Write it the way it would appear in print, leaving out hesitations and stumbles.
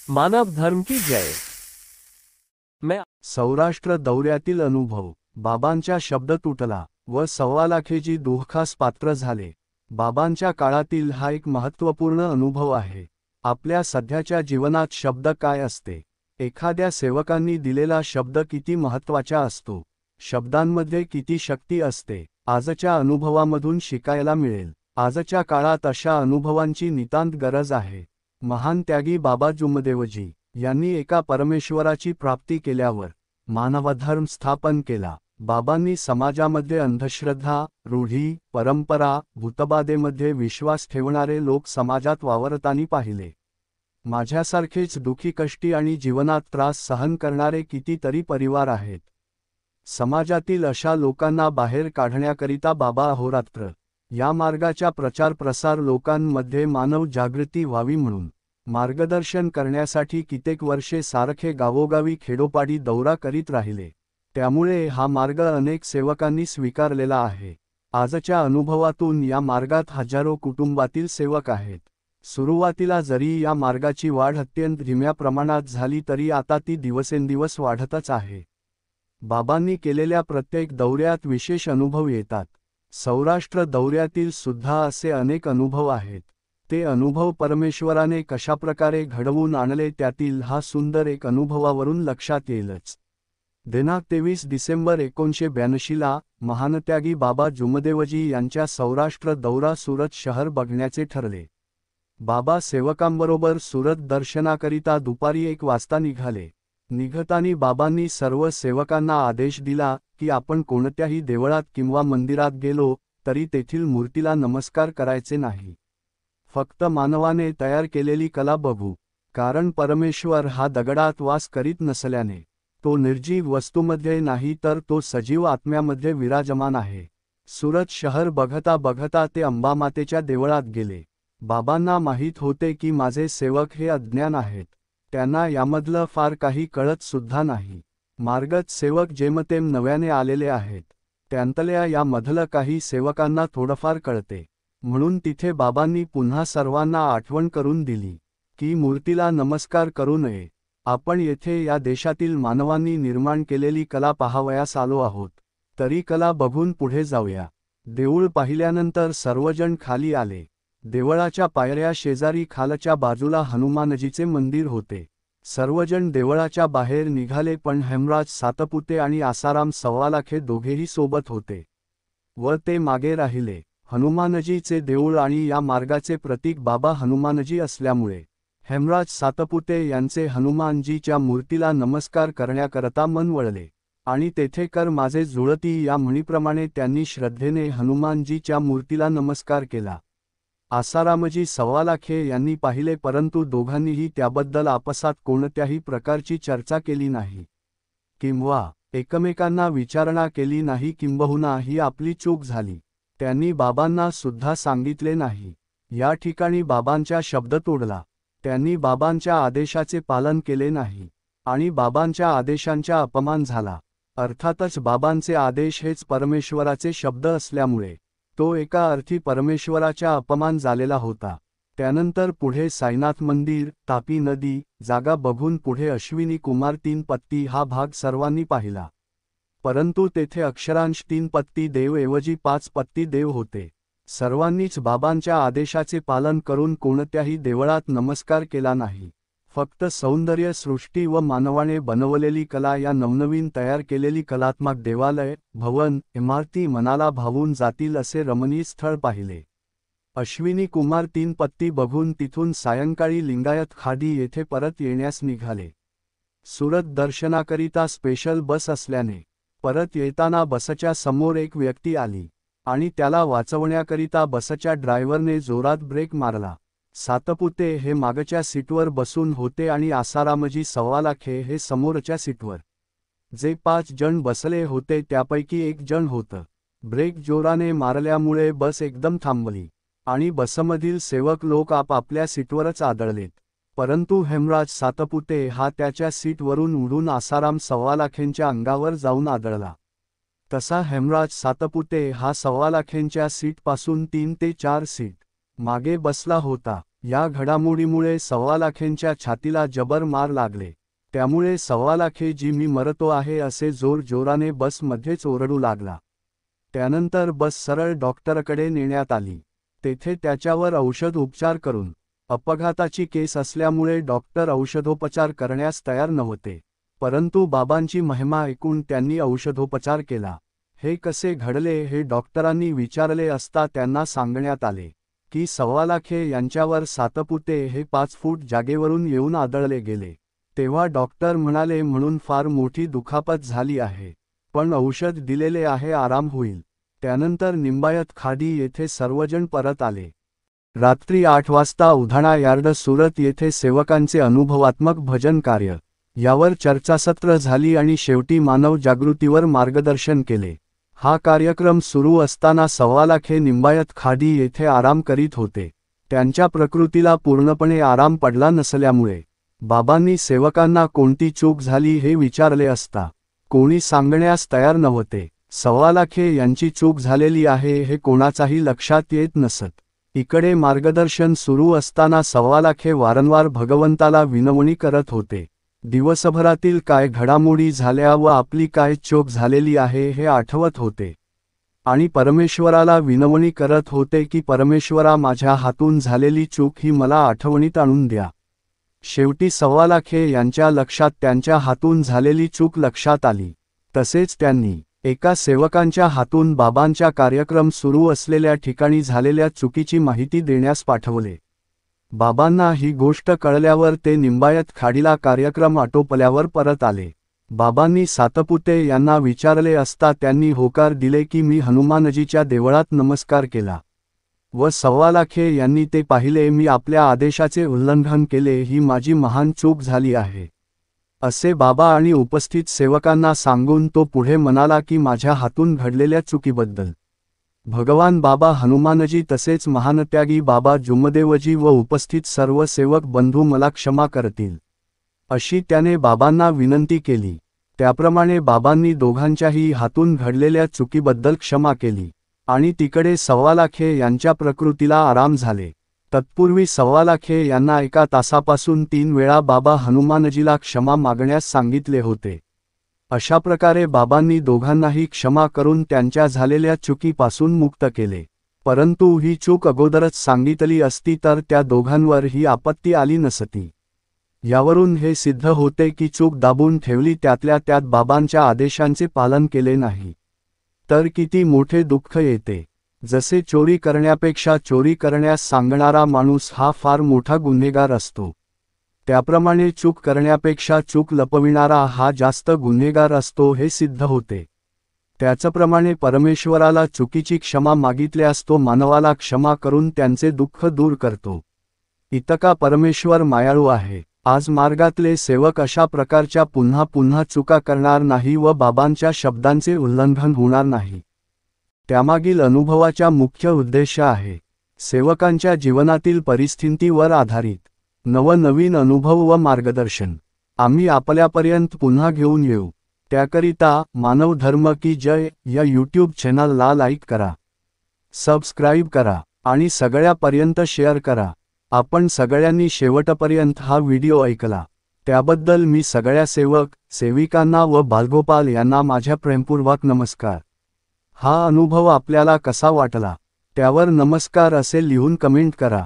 मानव धर्म की जय। मैं सौराष्ट्र दौऱ्यातील अनुभव। बाबांच्या शब्द तुटला व 1.25 दुःखास पात्र झाले। बाबांच्या काळातील हा एक महत्त्वपूर्ण अनुभव आहे। आपल्या सध्याच्या जीवनात शब्द काय असते? एखाद्या सेवकांनी दिलेला शब्द किती महत्त्वाचा असतो? शब्दांमध्ये किती शक्ती असते? आजच्या अनुभवामधून शिकायला मिळेल। आजच्या काळात अशा अनुभवांची नितांत गरज आहे। महान त्यागी बाबा जुमदेवजी यांनी एका परमेश्वराची प्राप्ती केल्यावर मानवधर्म स्थापन केला। बाबांनी समाजामध्ये अंधश्रद्धा, रूढी, परंपरा, भूतबाधेमध्ये विश्वास ठेवणारे लोक समाजात वावरताना पाहिले। माझ्यासारखेच दुःखी, कष्टी आणि जीवनात त्रास सहन करणारे कितीतरी परिवार आहेत। समाजातील अशा लोकांना बाहेर काढण्याकरिता बाबा अहोरात्र या मार्गाचा प्रचार प्रसार, लोकांमध्ये मानव जागृती व्हावी म्हणून मार्गदर्शन करण्यासाठी कित्येक वर्षे सारखे गावोगावी खेडोपाडी दौरा करीत राहिले। त्यामुळे हा मार्ग अनेक सेवकांनी स्वीकारलेला आहे। आजच्या अनुभवातून या मार्गात हजारो कुटुंबातील सेवक आहेत। सुरुवातीला जरी या मार्गाची वाढ अत्यंत धीम्या प्रमाणात झाली तरी आता ती दिवसेंदिवस वाढतच आहे। बाबांनी केलेल्या प्रत्येक दौऱ्यात विशेष अनुभव येतात। सौराष्ट्र दौऱ्यातील सुद्धा असे अनेक अनुभव आहेत। ते अनुभव परमेश्वराने कशाप्रकारे घडवून आणले त्यातील हा सुंदर एक अनुभवावरून लक्षात येईलच। दिनांक 23 डिसेंबर 1982ला महानत्यागी बाबा जुमदेवजी यांच्या सौराष्ट्र दौरा सुरत शहर बघण्याचे ठरले। बाबा सेवकांबरोबर सुरत दर्शनाकरिता दुपारी 1 वाजता निघाले। निघताना बाबांनी सर्व सेवकांना आदेश दिला की आपण कोणत्याही देवळात किंवा मंदिरात गेलो तरी तेथील मूर्तीला नमस्कार करायचे नाही। फक्त मानवाने तयार केलेली कला बघू, कारण परमेश्वर हा दगडात वास करीत नसल्याने तो निर्जीव वस्तूमध्ये नाही तर तो सजीव आत्म्यामध्ये विराजमान आहे। सुरत शहर बघता बघता ते अंबामातेच्या देवळात गेले। बाबांना माहीत होते की माझे सेवक हे अज्ञान आहेत, त्यांना यामधलं फार काही कळत सुद्धा नाही। मार्गच सेवक जेमतेम नव्याने आलेले आहेत, त्यांतल्या यामधलं काही सेवकांना थोडंफार कळते। म्हणून तिथे बाबांनी पुन्हा सर्वांना आठवण करून दिली की मूर्तीला नमस्कार करू नये। आपण येथे या देशातील मानवांनी निर्माण केलेली कला पाहावयास आलो आहोत, तरी कला बघून पुढे जाऊया। देऊळ पाहिल्यानंतर सर्वजण खाली आले। देवळाच्या पायऱ्या शेजारी खालच्या बाजूला हनुमानजीचे मंदिर होते। सर्वजण देवळाच्या बाहेर निघाले, पण हेमराज सातपुते आणि आसाराम सव्वालाखे दोघेही सोबत होते व ते मागे राहिले। हनुमानजीचे देऊळ आणि या मार्गाचे प्रतीक बाबा हनुमानजी असल्यामुळे हेमराज सातपुते यांचे हनुमानजीच्या मूर्तीला नमस्कार करण्याकरता मन वळले आणि तेथे कर माझे जुळती या म्हणीप्रमाणे त्यांनी श्रद्धेने हनुमानजीच्या मूर्तीला नमस्कार केला। आसारामजी सव्वालाखे यांनी पाहिले, परंतु दोघांनीही त्याबद्दल आपसात कोणत्याही प्रकारची चर्चा केली नाही किंवा एकमेकांना विचारणा केली नाही, किंबहुना ही आपली चूक झाली त्यांनी बाबांना सुद्धा सांगितले नाही। या ठिकाणी बाबांचा शब्द तोडला, त्यांनी बाबांच्या आदेशाचे पालन केले नाही आणि बाबांच्या आदेशांचा अपमान झाला। अर्थातच बाबांचे आदेश हेच परमेश्वराचे शब्द असल्यामुळे तो एका अर्थी परमेश्वराचा अपमान झालेला होता। त्यानंतर पुढे साईनाथ मंदिर, तापी नदी जागा बघून पुढे अश्विनी कुमार 3 पत्ती हा भाग सर्वांनी पाहिला, परंतु तेथे अक्षरांश 3 पत्ती देव ऐवजी 5 पत्ती देव होते। सर्वांनीच बाबांच्या आदेशाचे पालन करून कोणत्याही देवळात नमस्कार केला नाही। फक्त सौंदर्य सृष्टी व मानवाने बनवलेली कला, या नवनवीन तयार केलेली कलात्मक देवालय, भवन, इमारती मनाला भावून जातील असे रमणीय स्थळ पाहिले। अश्विनी कुमार 3 पत्ती बघून तिथून सायंकाळी लिंगायत खाडी येथे परत येण्यास निघाले। सुरत दर्शनाकरिता स्पेशल बस असल्याने परत येताना बसच्या समोर एक व्यक्ती आली आणि त्याला वाचवण्याकरिता बसच्या ड्रायव्हरने जोरात ब्रेक मारला। सातपुते हे मागच्या सीटवर बसून होते आणि आसारामजी सव्वालाखे हे समोरच्या सीटवर। जे 5 जण बसले होते त्यापैकी 1 जण होतं। ब्रेक जोराने मारल्यामुळे बस एकदम थांबली आणि बसमधील सेवक लोक आपापल्या सीटवरच आदळलेत, परंतु हेमराज सातपुते हा त्याच्या सीटवरून उडून आसाराम सव्वालाखेंच्या अंगावर जाऊन आदळला। तसा हेमराज सातपुते हा सव्वालाखेंच्या सीटपासून 3 ते 4 सीट मागे बसला होता। या घडामोडीमुळे सव्वालाखेंच्या छातीला जबर मार लागले. त्यामुळे सव्वालाखे जी मी मरतो आहे असे जोराने बसमध्येच ओरडू लागला. त्यानंतर बस सरळ डॉक्टरकडे नेण्यात आली. तेथे त्याच्यावर औषध उपचार करून, अपघाताची केस असल्यामुळे डॉक्टर औषधोपचार करण्यास तयार नव्हते. परंतु बाबांची महिमा ऐकून त्यांनी औषधोपचार केला. हे कसे घडले हे डॉक्टरांनी विचारले असता त्यांना सांगण्यात आले की सव्वालाखे यांच्यावर सातपुते हे 5 फूट जागेवरून येऊन आदळले गेले. तेव्हा डॉक्टर म्हणाले म्हणून फार मोठी दुखापत झाली आहे, पण औषध दिलेले आहे, आराम होईल. त्यानंतर निंबायत खाडी येथे सर्वजण परत आले. रात्री 8 वाजता उधाणा यार्ड सुरत येथे सेवकांचे अनुभवात्मक भजन कार्य यावर चर्चासत्र झाली आणि शेवटी मानव जागृतीवर मार्गदर्शन केले. हा कार्यक्रम सुरू असताना सव्वालाखे निंबायत खाडी येथे आराम करीत होते. त्यांच्या प्रकृतीला पूर्णपणे आराम पडला नसल्यामुळे बाबांनी सेवकांना कोणती चूक झाली हे विचारले असता कोणी सांगण्यास तयार नव्हते. सव्वालाखे यांची चूक झालेली आहे हे कोणाचाही लक्षात येत नसत. इकडे मार्गदर्शन सुरू असताना सव्वालाखे वारंवार भगवंताला विनवणी करत होते. दिवसभरातील काय घडामोडी झाल्या व आपली काय चूक झालेली आहे हे आठवत होते आणि परमेश्वराला विनवणी करत होते की परमेश्वरा, माझ्या हातून झालेली चूक ही मला आठवणीत आणून द्या. शेवटी सव्वालाखे यांच्या लक्षात त्यांच्या हातून झालेली चूक लक्षात आली. तसेच त्यांनी एका सेवकांच्या हातून बाबांच्या कार्यक्रम सुरू असलेल्या ठिकाणी झालेल्या चुकीची माहिती देण्यास पाठवले. बाबांना ही गोष्ट कळल्यावर ते निंबायत खाडीला कार्यक्रम आटोपल्यावर परत आले. बाबांनी सातपुते यांना विचारले असता त्यांनी होकार दिले की मी हनुमानजीच्या देवळात नमस्कार केला व सव्वालाखे यांनी ते पाहिले, मी आपल्या आदेशाचे उल्लंघन केले, ही माझी महान चूक झाली आहे असे बाबा आणि उपस्थित सेवकांना सांगून तो पुढे म्हणाला की माझ्या हातून घडलेल्या चुकीबद्दल भगवान बाबा हनुमानजी तसेच महानत्यागी बाबा जुमदेवजी व उपस्थित सर्व सेवक बंधू मला क्षमा करतील अशी त्याने बाबांना विनंती केली. त्याप्रमाणे बाबांनी दोघांच्याही हातून घडलेल्या चुकीबद्दल क्षमा केली आणि तिकडे सव्वालाखे यांच्या प्रकृतीला आराम झाले. तत्पूर्वी सव्वालाखे यांना 1 तासापासून 3 वेळा बाबा हनुमानजीला क्षमा मागण्यास सांगितले होते. अशा प्रकारे बाबांनी दोघांनाही क्षमा करून त्यांच्या झालेल्या चुकीपासून मुक्त केले. परंतु ही चूक अगोदरच सांगितली असती तर त्या दोघांवर ही आपत्ती आली नसती. यावरून हे सिद्ध होते की चूक दाबून ठेवली, त्यातल्या त्यात बाबांच्या आदेशांचे पालन केले नाही तर किती मोठे दुःख येते. जसे चोरी करण्यापेक्षा चोरी करण्यास सांगणारा माणूस हा फार मोठा गुन्हेगार असतो, त्याप्रमाणे चूक करण्यापेक्षा चूक लपविणारा हा जास्त गुन्हेगार असतो हे सिद्ध होते. त्याचप्रमाणे परमेश्वराला चुकीची क्षमा मागितल्यास तो मानवाला क्षमा करून त्यांचे दुःख दूर करतो. इतका परमेश्वर मायाळू आहे. आज मार्गातले सेवक अशा प्रकारच्या पुन्हा पुन्हा चुका करणार नाही व बाबांच्या शब्दांचे उल्लंघन होणार नाही. त्यामागील अनुभवाचा मुख्य उद्देश आहे सेवकांच्या जीवनातील परिस्थितीवर आधारित नवनवीन अनुभव व मार्गदर्शन आम्ही आपल्यापर्यंत पुन्हा घेऊन येऊ. त्याकरिता मानव धर्म की जय या यूट्यूब चॅनलला लाईक करा, सबस्क्राईब करा आणि सगळ्यापर्यंत शेअर करा. आपण सगळ्यांनी शेवटपर्यंत हा व्हिडिओ ऐकला त्याबद्दल मी सगळ्या सेवक सेविकांना व बालगोपाल यांना माझ्या प्रेमपूर्वक नमस्कार. हा अनुभव आपल्याला कसा वाटला त्यावर नमस्कार असे लिहून कमेंट करा.